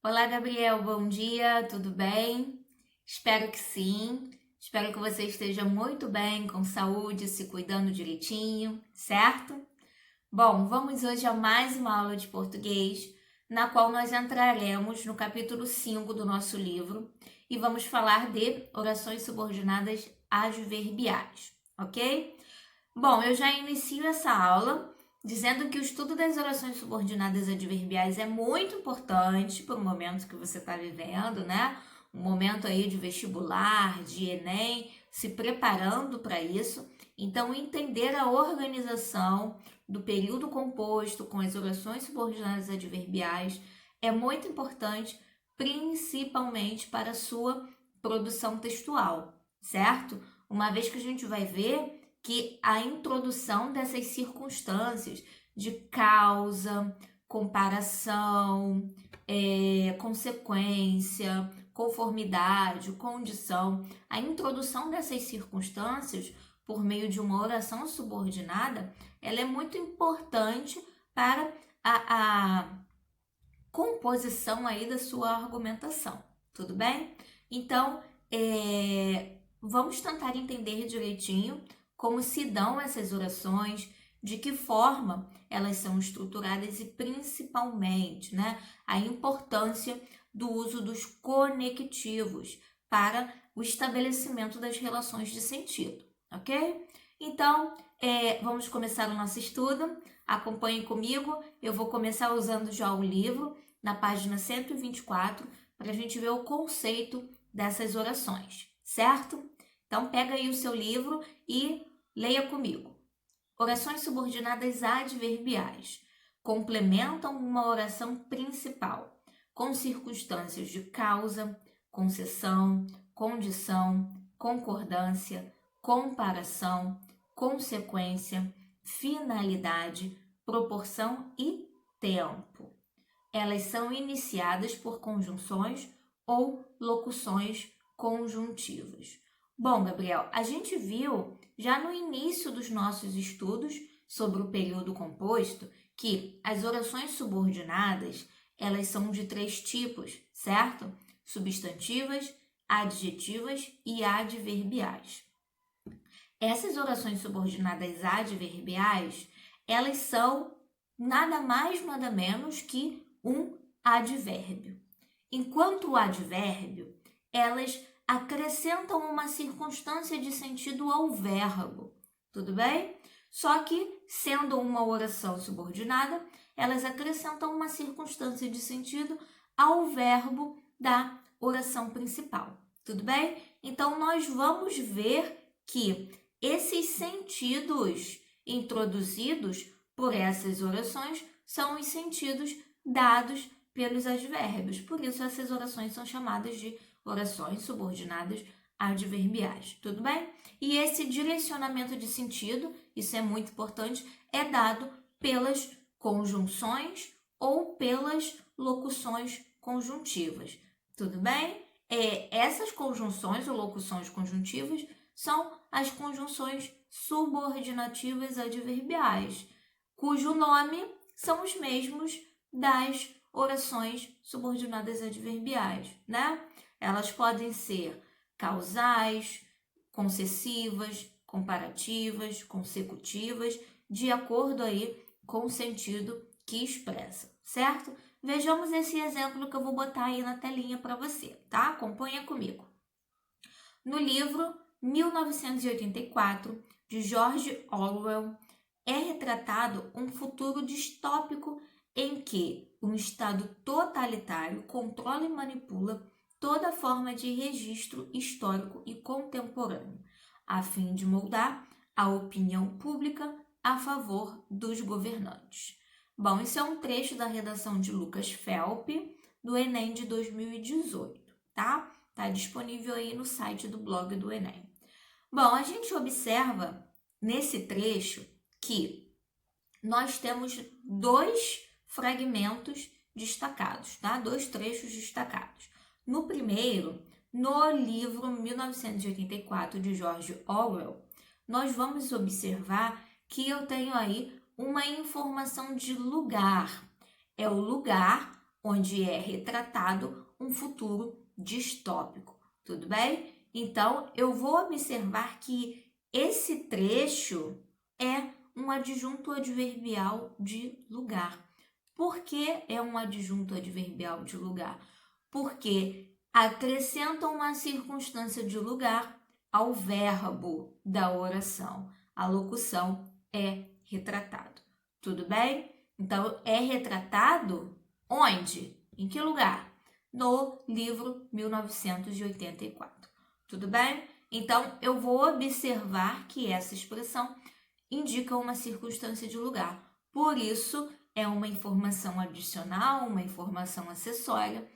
Olá, Gabriel, bom dia, tudo bem? Espero que sim. Espero que você esteja muito bem, com saúde, se cuidando direitinho, certo? Bom, vamos hoje a mais uma aula de português, na qual nós entraremos no capítulo 5 do nosso livro e vamos falar de orações subordinadas adverbiais, ok? Bom, eu já inicio essa aula dizendo que o estudo das orações subordinadas adverbiais é muito importante para o momento que você está vivendo, né? Um momento aí de vestibular, de Enem, se preparando para isso. Então, entender a organização do período composto com as orações subordinadas adverbiais é muito importante, principalmente para a sua produção textual, certo? Uma vez que a gente vai ver que a introdução dessas circunstâncias de causa, comparação, consequência, conformidade, condição, a introdução dessas circunstâncias por meio de uma oração subordinada, ela é muito importante para a composição aí da sua argumentação, tudo bem? Então, vamos tentar entender direitinho como se dão essas orações, de que forma elas são estruturadas e principalmente, né, a importância do uso dos conectivos para o estabelecimento das relações de sentido, ok? Então, vamos começar o nosso estudo. Acompanhe comigo, eu vou começar usando já o livro, na página 124, para a gente ver o conceito dessas orações, certo? Então, pega aí o seu livro e leia comigo. Orações subordinadas adverbiais complementam uma oração principal, com circunstâncias de causa, concessão, condição, concordância, comparação, consequência, finalidade, proporção e tempo. Elas são iniciadas por conjunções ou locuções conjuntivas. Bom, Gabriel, a gente viu já no início dos nossos estudos sobre o período composto que as orações subordinadas, elas são de 3 tipos, certo? Substantivas, adjetivas e adverbiais. Essas orações subordinadas adverbiais, elas são nada mais, nada menos que um advérbio. Enquanto o advérbio, elas acrescentam uma circunstância de sentido ao verbo, tudo bem? Só que, sendo uma oração subordinada, elas acrescentam uma circunstância de sentido ao verbo da oração principal, tudo bem? Então, nós vamos ver que esses sentidos introduzidos por essas orações são os sentidos dados pelos advérbios. Por isso, essas orações são chamadas de orações subordinadas adverbiais, tudo bem? E esse direcionamento de sentido, isso é muito importante, é dado pelas conjunções ou pelas locuções conjuntivas, tudo bem? Essas conjunções ou locuções conjuntivas são as conjunções subordinativas adverbiais, cujo nome são os mesmos das orações subordinadas adverbiais, né? Elas podem ser causais, concessivas, comparativas, consecutivas, de acordo aí com o sentido que expressa, certo? Vejamos esse exemplo que eu vou botar aí na telinha para você, tá? Acompanha comigo. No livro 1984, de George Orwell, é retratado um futuro distópico em que um Estado totalitário controla e manipula toda forma de registro histórico e contemporâneo, a fim de moldar a opinião pública a favor dos governantes. Bom, isso é um trecho da redação de Lucas Felpe, do Enem de 2018, tá? Está disponível aí no site do blog do Enem. Bom, a gente observa nesse trecho que nós temos 2 fragmentos destacados, tá? 2 trechos destacados. No primeiro, no livro 1984 de George Orwell, nós vamos observar que eu tenho aí uma informação de lugar. É o lugar onde é retratado um futuro distópico, tudo bem? Então, eu vou observar que esse trecho é um adjunto adverbial de lugar. Por que é um adjunto adverbial de lugar? Porque acrescenta uma circunstância de lugar ao verbo da oração. A locução é retratado. Tudo bem? Então, é retratado onde? Em que lugar? No livro 1984. Tudo bem? Então, eu vou observar que essa expressão indica uma circunstância de lugar. Por isso, é uma informação adicional, uma informação acessória,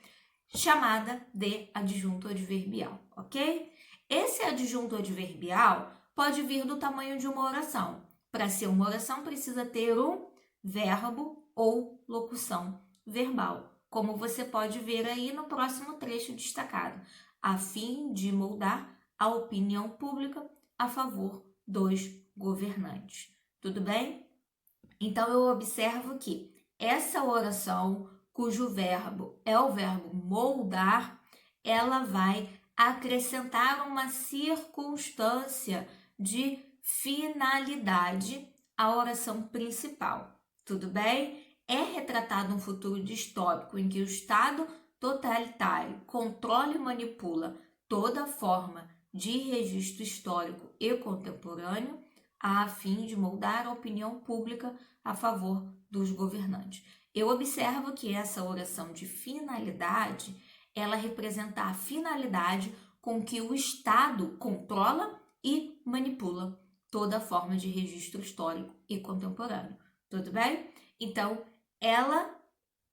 chamada de adjunto adverbial, ok? Esse adjunto adverbial pode vir do tamanho de uma oração. Para ser uma oração, precisa ter um verbo ou locução verbal, como você pode ver aí no próximo trecho destacado, a fim de moldar a opinião pública a favor dos governantes. Tudo bem? Então, eu observo que essa oração, cujo verbo é o verbo moldar, ela vai acrescentar uma circunstância de finalidade à oração principal. Tudo bem? É retratado um futuro distópico em que o Estado totalitário controla e manipula toda forma de registro histórico e contemporâneo, a fim de moldar a opinião pública a favor dos governantes. Eu observo que essa oração de finalidade, ela representa a finalidade com que o Estado controla e manipula toda forma de registro histórico e contemporâneo. Tudo bem? Então, ela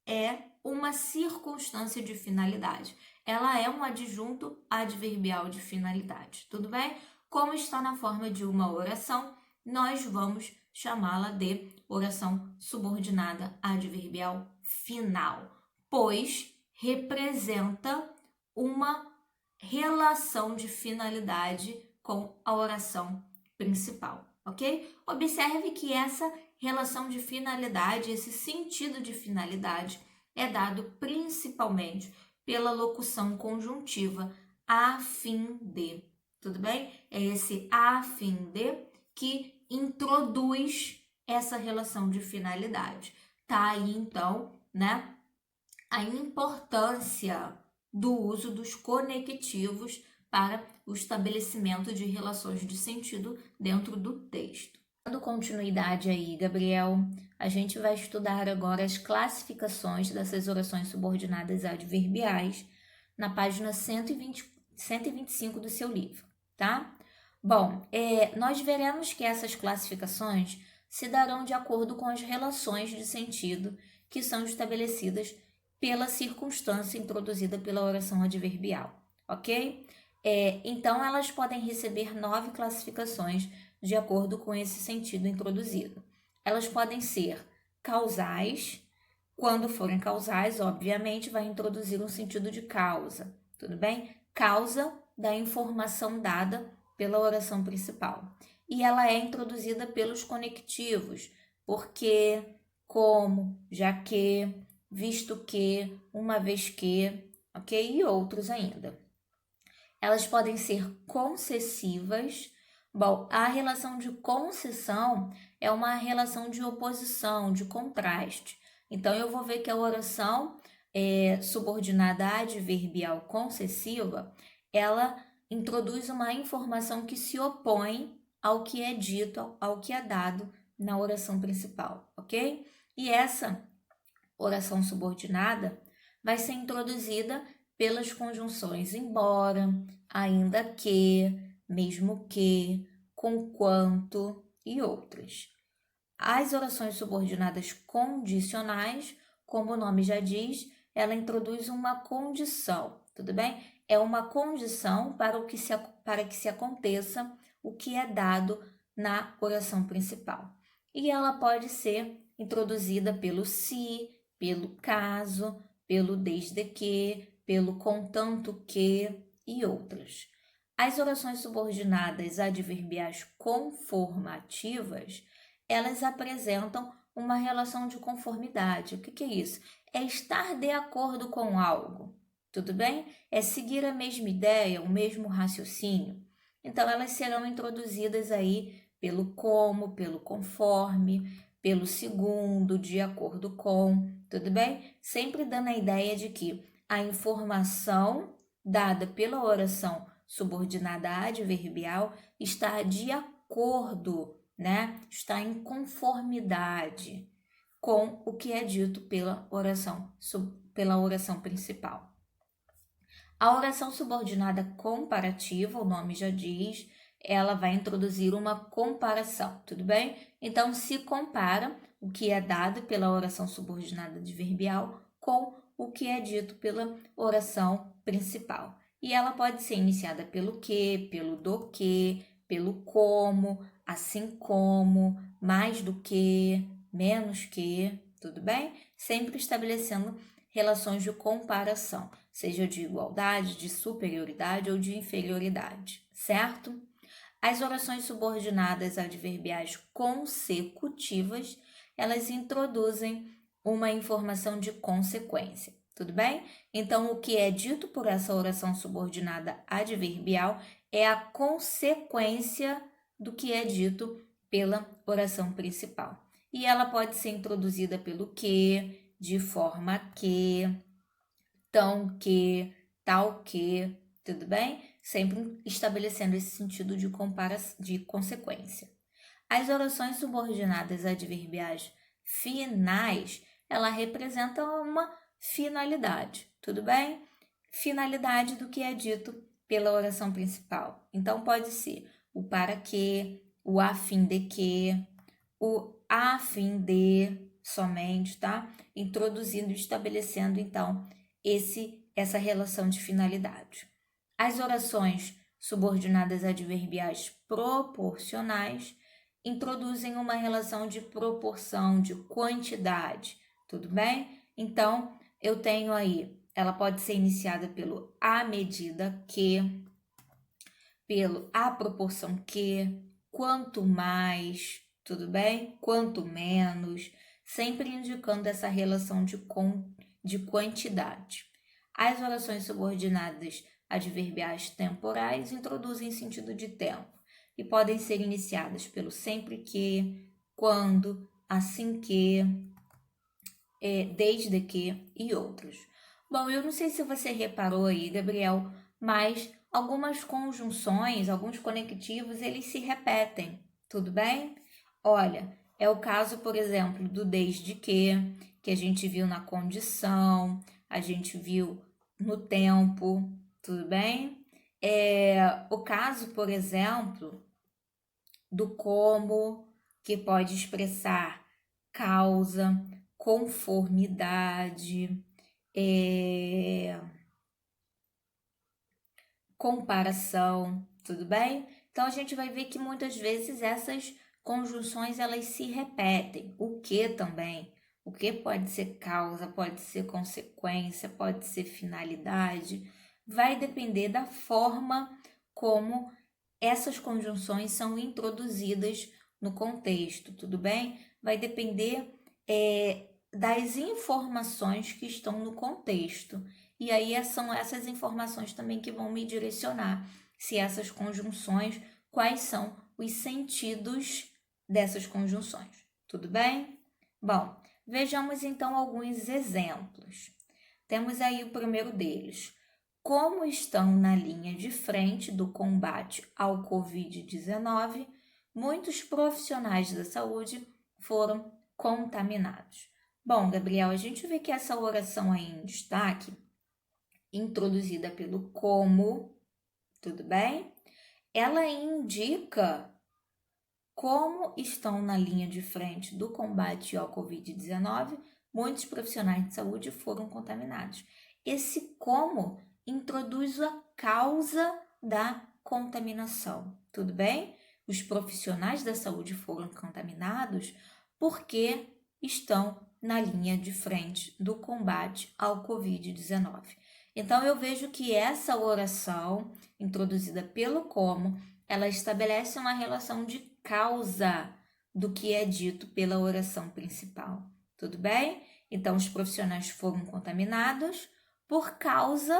é uma circunstância de finalidade. Ela é um adjunto adverbial de finalidade. Tudo bem? Como está na forma de uma oração, nós vamos chamá-la de oração subordinada adverbial final, pois representa uma relação de finalidade com a oração principal, ok? Observe que essa relação de finalidade, esse sentido de finalidade, é dado principalmente pela locução conjuntiva a fim de. Tudo bem? É esse a fim de que introduz essa relação de finalidade. Tá aí, então, né, a importância do uso dos conectivos para o estabelecimento de relações de sentido dentro do texto. Dando continuidade aí, Gabriel, a gente vai estudar agora as classificações dessas orações subordinadas adverbiais na página 125 do seu livro, tá? Bom, nós veremos que essas classificações se darão de acordo com as relações de sentido que são estabelecidas pela circunstância introduzida pela oração adverbial, ok? Então, elas podem receber 9 classificações de acordo com esse sentido introduzido. Elas podem ser causais. Quando forem causais, obviamente, vai introduzir um sentido de causa, tudo bem? Causa da informação dada pela oração principal. E ela é introduzida pelos conectivos, porque, como, já que, visto que, uma vez que, ok? E outros ainda. Elas podem ser concessivas. Bom, a relação de concessão é uma relação de oposição, de contraste. Então, eu vou ver que a oração subordinada adverbial concessiva, ela introduz uma informação que se opõe ao que é dito, ao que é dado na oração principal, ok? E essa oração subordinada vai ser introduzida pelas conjunções embora, ainda que, mesmo que, conquanto e outras. As orações subordinadas condicionais, como o nome já diz, ela introduz uma condição, tudo bem? É uma condição para que se aconteça o que é dado na oração principal. E ela pode ser introduzida pelo se, pelo caso, pelo desde que, pelo contanto que e outras. As orações subordinadas adverbiais conformativas, elas apresentam uma relação de conformidade. O que é isso? É estar de acordo com algo, tudo bem? É seguir a mesma ideia, o mesmo raciocínio. Então, elas serão introduzidas aí pelo como, pelo conforme, pelo segundo, de acordo com, tudo bem? Sempre dando a ideia de que a informação dada pela oração subordinada adverbial está de acordo, né? Está em conformidade com o que é dito pela oração principal. A oração subordinada comparativa, o nome já diz, ela vai introduzir uma comparação, tudo bem? Então, se compara o que é dado pela oração subordinada adverbial com o que é dito pela oração principal. E ela pode ser iniciada pelo que, pelo do que, pelo como, assim como, mais do que, menos que, tudo bem? Sempre estabelecendo relações de comparação, seja de igualdade, de superioridade ou de inferioridade, certo? As orações subordinadas adverbiais consecutivas, elas introduzem uma informação de consequência, tudo bem? Então, o que é dito por essa oração subordinada adverbial é a consequência do que é dito pela oração principal. E ela pode ser introduzida pelo que, de forma que, tão que, tal que, tudo bem? Sempre estabelecendo esse sentido de consequência. As orações subordinadas adverbiais finais, ela representa uma finalidade, tudo bem? Finalidade do que é dito pela oração principal. Então, pode ser o para que, o a fim de que, o a fim de somente, tá? Introduzindo e estabelecendo, então, essa relação de finalidade. As orações subordinadas adverbiais proporcionais introduzem uma relação de proporção, de quantidade, tudo bem? Então, eu tenho aí, ela pode ser iniciada pelo à medida que, pelo à proporção que, quanto mais, tudo bem? Quanto menos, sempre indicando essa relação de quantidade. As orações subordinadas adverbiais temporais introduzem sentido de tempo e podem ser iniciadas pelo sempre que, quando, assim que, desde que e outros. Bom, eu não sei se você reparou aí, Gabriel, mas algumas conjunções, alguns conectivos, eles se repetem, tudo bem? Olha, é o caso, por exemplo, do desde que a gente viu na condição, a gente viu no tempo, tudo bem? O caso, por exemplo, do como, que pode expressar causa, conformidade, comparação, tudo bem? Então, a gente vai ver que muitas vezes essas conjunções, elas se repetem. O que também. O que pode ser causa, pode ser consequência, pode ser finalidade. Vai depender da forma como essas conjunções são introduzidas no contexto, tudo bem? Vai depender das informações que estão no contexto. E aí são essas informações também que vão me direcionar se essas conjunções, quais são os sentidos dessas conjunções. Tudo bem? Bom, vejamos então alguns exemplos. Temos aí o primeiro deles. Como estão na linha de frente do combate ao Covid-19, muitos profissionais da saúde foram contaminados. Bom, Gabriel, a gente vê que essa oração aí em destaque, introduzida pelo como, tudo bem? Ela indica como estão na linha de frente do combate ao Covid-19, muitos profissionais de saúde foram contaminados. Esse como introduz a causa da contaminação, tudo bem? Os profissionais da saúde foram contaminados porque estão na linha de frente do combate ao Covid-19. Então, eu vejo que essa oração, introduzida pelo como, ela estabelece uma relação de causa do que é dito pela oração principal. Tudo bem? Então, os profissionais foram contaminados por causa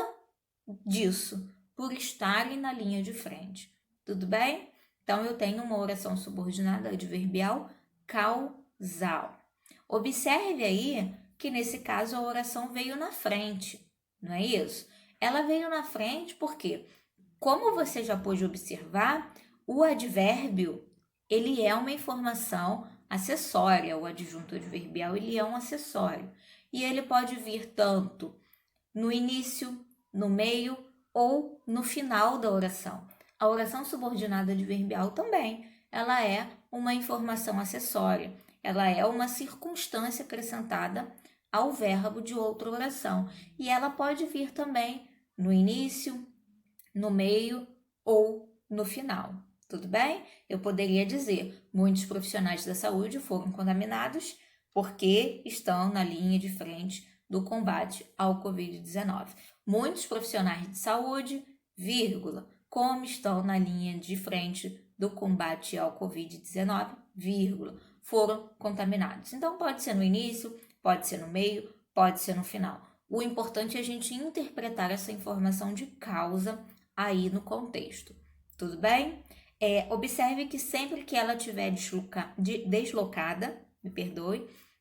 disso, por estarem na linha de frente. Tudo bem? Então, eu tenho uma oração subordinada adverbial causal. Observe aí que, nesse caso, a oração veio na frente, não é isso? Ela veio na frente porque, como você já pôde observar, o advérbio, ele é uma informação acessória, o adjunto adverbial, ele é um acessório. E ele pode vir tanto no início, no meio ou no final da oração. A oração subordinada adverbial também, ela é uma informação acessória, ela é uma circunstância acrescentada ao verbo de outra oração. E ela pode vir também no início, no meio ou no final. Tudo bem? Eu poderia dizer, muitos profissionais da saúde foram contaminados porque estão na linha de frente do combate ao Covid-19. Muitos profissionais de saúde, vírgula, como estão na linha de frente do combate ao Covid-19, vírgula, foram contaminados. Então, pode ser no início, pode ser no meio, pode ser no final. O importante é a gente interpretar essa informação de causa aí no contexto. Tudo bem? Observe que sempre que ela estiver deslocada,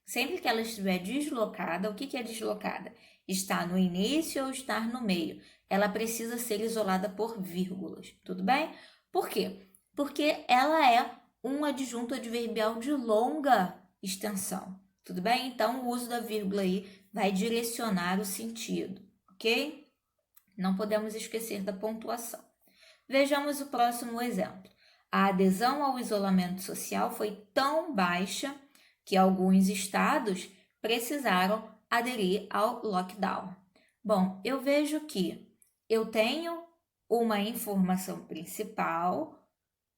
sempre que ela estiver deslocada, o que é deslocada? Está no início ou estar no meio. Ela precisa ser isolada por vírgulas, tudo bem? Por quê? Porque ela é um adjunto adverbial de longa extensão, tudo bem? Então, o uso da vírgula aí vai direcionar o sentido, ok? Não podemos esquecer da pontuação. Vejamos o próximo exemplo. A adesão ao isolamento social foi tão baixa que alguns estados precisaram aderir ao lockdown. Bom, eu vejo que eu tenho uma informação principal,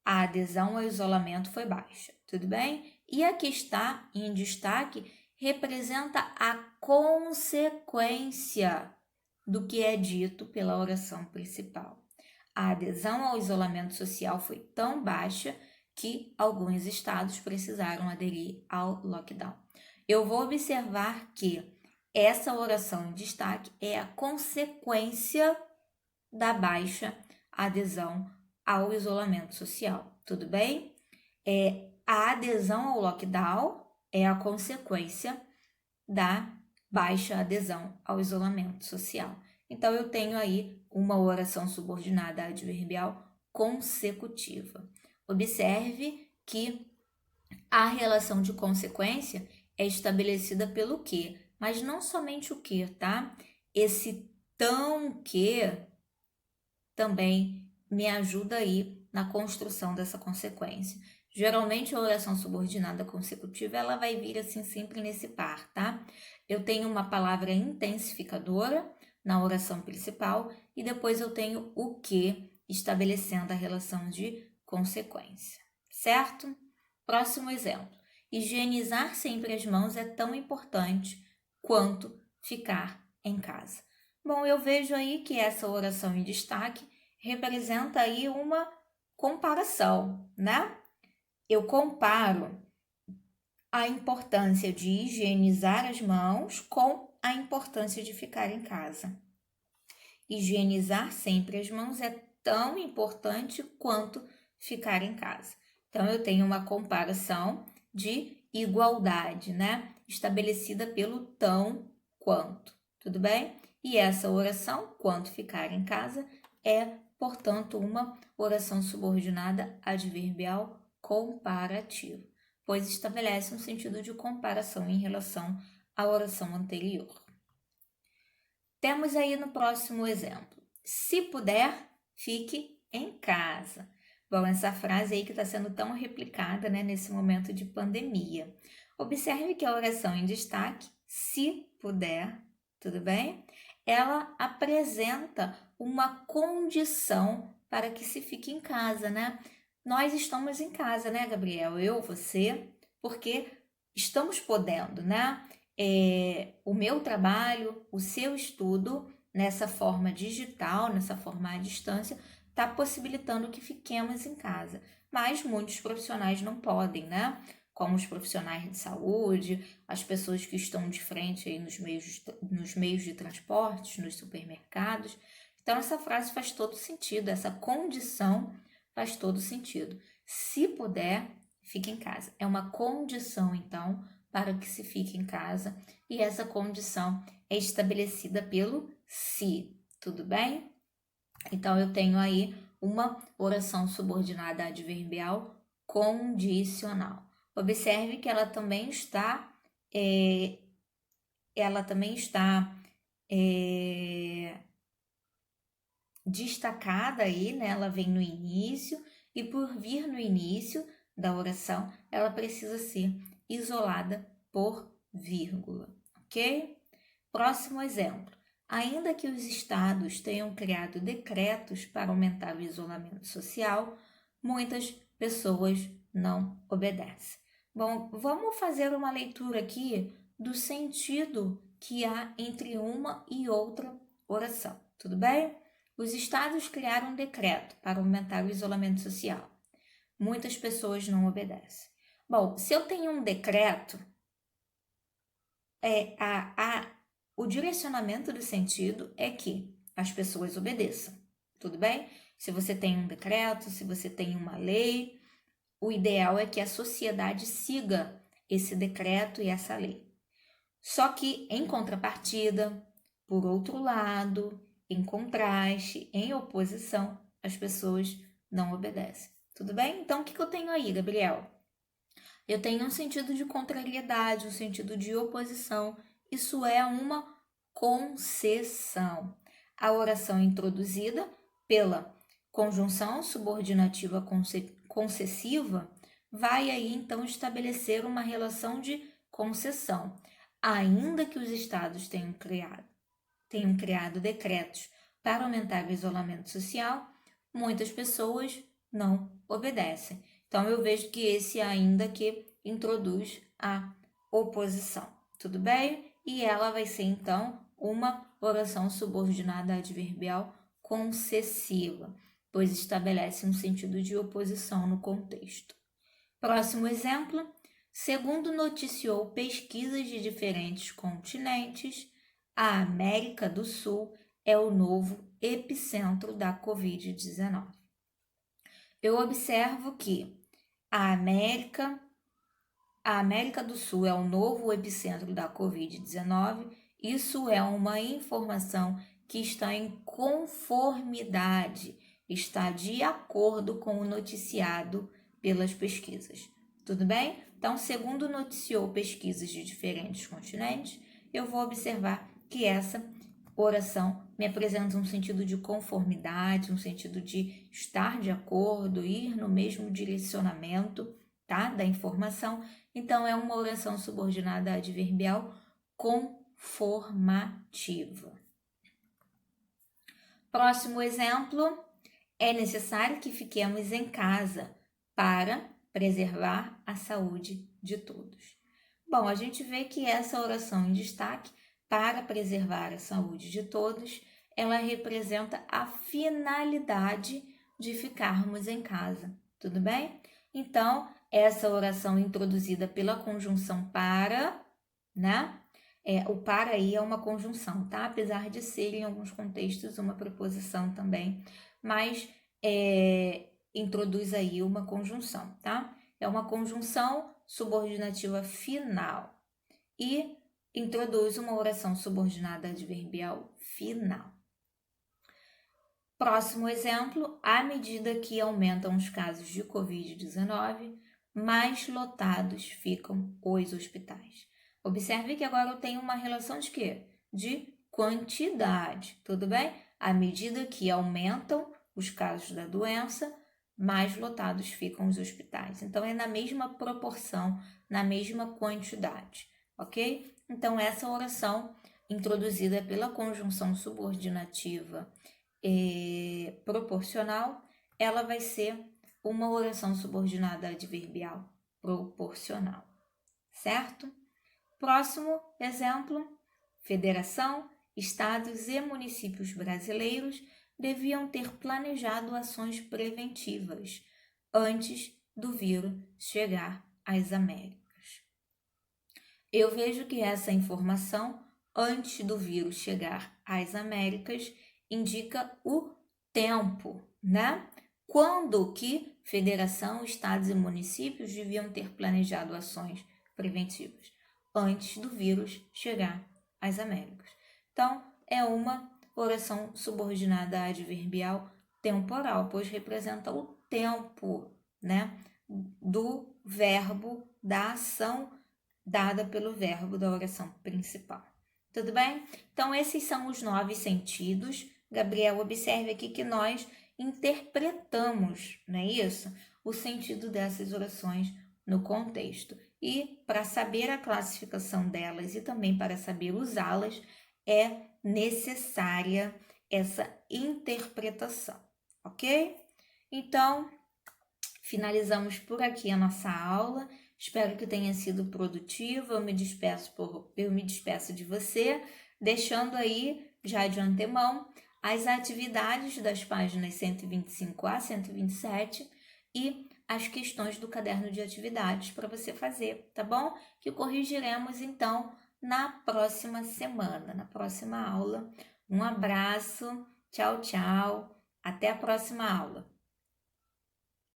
a adesão ao isolamento foi baixa, tudo bem? E aqui está, em destaque, representa a consequência do que é dito pela oração principal. A adesão ao isolamento social foi tão baixa que alguns estados precisaram aderir ao lockdown. Eu vou observar que essa oração em destaque é a consequência da baixa adesão ao isolamento social, tudo bem? A adesão ao lockdown é a consequência da baixa adesão ao isolamento social. Então, eu tenho aí uma oração subordinada adverbial consecutiva. Observe que a relação de consequência é estabelecida pelo que, mas não somente o que, tá? Esse tão que também me ajuda aí na construção dessa consequência. Geralmente, a oração subordinada consecutiva, ela vai vir assim sempre nesse par, tá? Eu tenho uma palavra intensificadora na oração principal e depois eu tenho o que estabelecendo a relação de consequência, certo? Próximo exemplo. Higienizar sempre as mãos é tão importante quanto ficar em casa. Bom, eu vejo aí que essa oração em destaque representa aí uma comparação, né? Eu comparo a importância de higienizar as mãos com a importância de ficar em casa. Higienizar sempre as mãos é tão importante quanto ficar em casa. Então, eu tenho uma comparação de igualdade, né? Estabelecida pelo tão quanto, tudo bem? E essa oração, quanto ficar em casa, é, portanto, uma oração subordinada adverbial comparativa, pois estabelece um sentido de comparação em relação à oração anterior. Temos aí no próximo exemplo, se puder, fique em casa. Bom, essa frase aí que está sendo tão replicada, né, nesse momento de pandemia. Observe que a oração em destaque, se puder, tudo bem? Ela apresenta uma condição para que se fique em casa, né? Nós estamos em casa, né, Gabriel? Eu, você, porque estamos podendo, né? O meu trabalho, o seu estudo, nessa forma digital, nessa forma à distância, está possibilitando que fiquemos em casa. Mas muitos profissionais não podem, né? como os profissionais de saúde, as pessoas que estão de frente aí nos meios de transporte, nos supermercados. Então, essa frase faz todo sentido, essa condição faz todo sentido. Se puder, fique em casa. É uma condição, então, para que se fique em casa, e essa condição é estabelecida pelo se, tudo bem? Então, eu tenho aí uma oração subordinada adverbial condicional. Observe que ela também está destacada aí, né? Ela vem no início, e por vir no início da oração, ela precisa ser isolada por vírgula, ok? Próximo exemplo. Ainda que os estados tenham criado decretos para aumentar o isolamento social, muitas pessoas não obedecem. Bom, vamos fazer uma leitura aqui do sentido que há entre uma e outra oração, tudo bem? Os estados criaram um decreto para aumentar o isolamento social. Muitas pessoas não obedecem. Bom, se eu tenho um decreto, o direcionamento do sentido é que as pessoas obedeçam, tudo bem? Se você tem um decreto, se você tem uma lei, o ideal é que a sociedade siga esse decreto e essa lei. Só que, em contrapartida, por outro lado, em contraste, em oposição, as pessoas não obedecem. Tudo bem? Então, o que eu tenho aí, Gabriel? Eu tenho um sentido de contrariedade, um sentido de oposição. Isso é uma concessão. A oração introduzida pela conjunção subordinativa concessiva vai aí então estabelecer uma relação de concessão, ainda que os estados tenham criado decretos para aumentar o isolamento social, muitas pessoas não obedecem. Então, eu vejo que esse ainda que introduz a oposição, tudo bem? E ela vai ser, então, uma oração subordinada adverbial concessiva, pois estabelece um sentido de oposição no contexto. Próximo exemplo. Segundo noticiou pesquisas de diferentes continentes, a América do Sul é o novo epicentro da Covid-19. Eu observo que a América do Sul é o novo epicentro da Covid-19. Isso é uma informação que está em conformidade, está de acordo com o noticiado pelas pesquisas. Tudo bem? Então, segundo noticiou pesquisas de diferentes continentes, eu vou observar que essa oração me apresenta um sentido de conformidade, um sentido de estar de acordo, ir no mesmo direcionamento, tá, da informação. Então, é uma oração subordinada adverbial conformativa. Próximo exemplo. É necessário que fiquemos em casa para preservar a saúde de todos. Bom, a gente vê que essa oração em destaque, para preservar a saúde de todos, ela representa a finalidade de ficarmos em casa, tudo bem? Então, essa oração introduzida pela conjunção para, né? O para aí é uma conjunção, tá? Apesar de ser em alguns contextos uma preposição também, mas introduz aí uma conjunção, tá? É uma conjunção subordinativa final e introduz uma oração subordinada adverbial final. Próximo exemplo. À medida que aumentam os casos de Covid-19, mais lotados ficam os hospitais. Observe que agora eu tenho uma relação de quê? De quantidade, tudo bem? À medida que aumentam os casos da doença, mais lotados ficam os hospitais. Então, é na mesma proporção, na mesma quantidade, ok? Então, essa oração introduzida pela conjunção subordinativa proporcional, ela vai ser uma oração subordinada adverbial proporcional, certo? Próximo exemplo. Federação, estados e municípios brasileiros deviam ter planejado ações preventivas antes do vírus chegar às Américas. Eu vejo que essa informação, antes do vírus chegar às Américas, indica o tempo, né? Quando que federação, estados e municípios deviam ter planejado ações preventivas? Antes do vírus chegar às Américas. Então, é uma oração subordinada adverbial temporal, pois representa o tempo, né, do verbo, da ação dada pelo verbo da oração principal. Tudo bem? Então, esses são os 9 sentidos. Gabriel, observe aqui que nós interpretamos, não é isso? O sentido dessas orações no contexto. E para saber a classificação delas e também para saber usá-las, é necessária essa interpretação, ok? Então, finalizamos por aqui a nossa aula. Espero que tenha sido produtivo. Eu me despeço de você, deixando aí, já de antemão, as atividades das páginas 125 a 127 e as questões do caderno de atividades para você fazer, tá bom? Que corrigiremos, então, na próxima semana, na próxima aula. Um abraço, tchau, tchau, até a próxima aula.